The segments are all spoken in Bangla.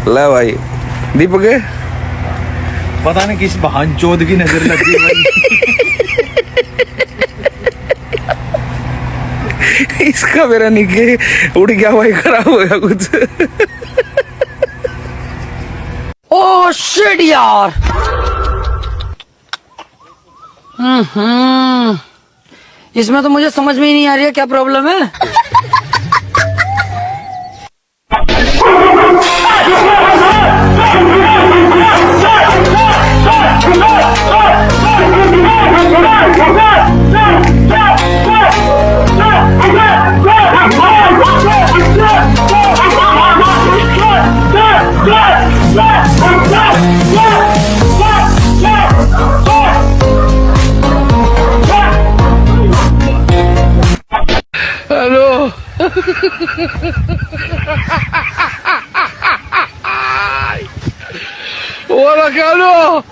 ला भाई दीपक है पता नहीं किस बहन चोद की नजर लग गई भाई। इसका मेरा निके उड़ गया भाई, खराब हो गया कुछ। ओह शिट यार। इसमें तो मुझे समझ में ही नहीं आ रही है क्या प्रॉब्लम है। Hello Hola, Carlos.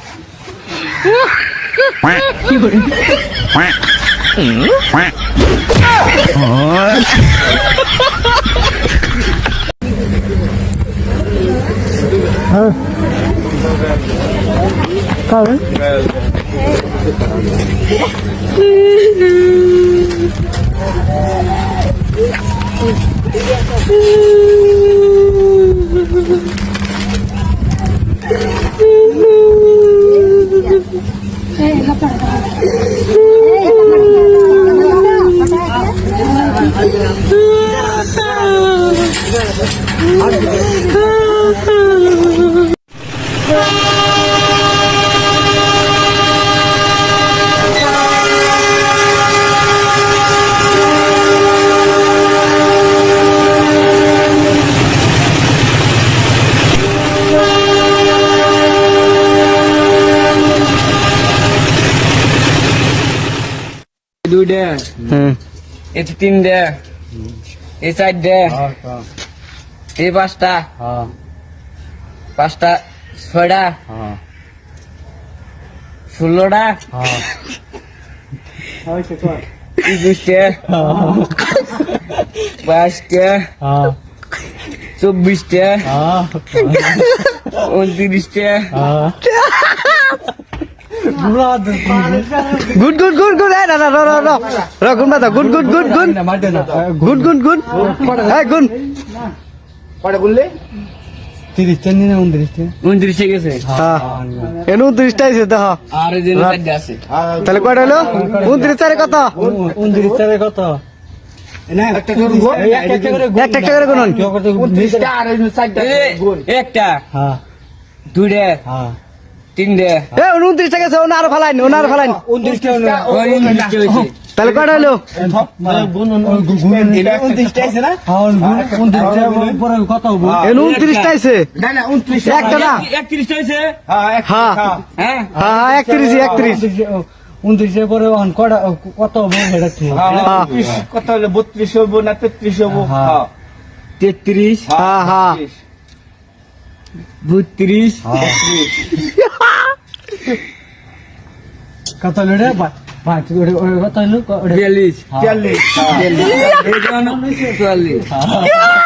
দুই ডে এই তিন ডে এই চার ডে এই পাঁচটা পাঁচটা ছয়টা 16টা 21টা 22টা 24টা 29টা गुड गुड गुड गुड है ना ना ना ना ना गुड बता good good good good good good good है गुड पढ़े बोले 30 টা নিনা 29 29 গেছে হ্যাঁ এনু 29 টাই আছে দেখো আর এই দিন সাইড আছে তাহলে কয়টা হলো 29 এর কত 29 এর কত না একটা করে গুণ 29টা আর 60টা গুণ একটা হ্যাঁ দুইটা হ্যাঁ তিনটা এ 29 টাকা আছে ওনার ফলাইন 29টা হয়েছে তাহলে কয়টা হলো গুণ 29টা আছে না পরে কত হবে এনু 29 টা আছে না না 29 একটা না 31টা হয়েছে হ্যাঁ হ্যাঁ হ্যাঁ 31 29 পরে কত হবে সেটা ঠিক কত হলো 32 হবো না 33 হবো হ্যাঁ 33 হ্যাঁ হ্যাঁ 32 কত হলো রে ভাই কত হলো 42 44 44 44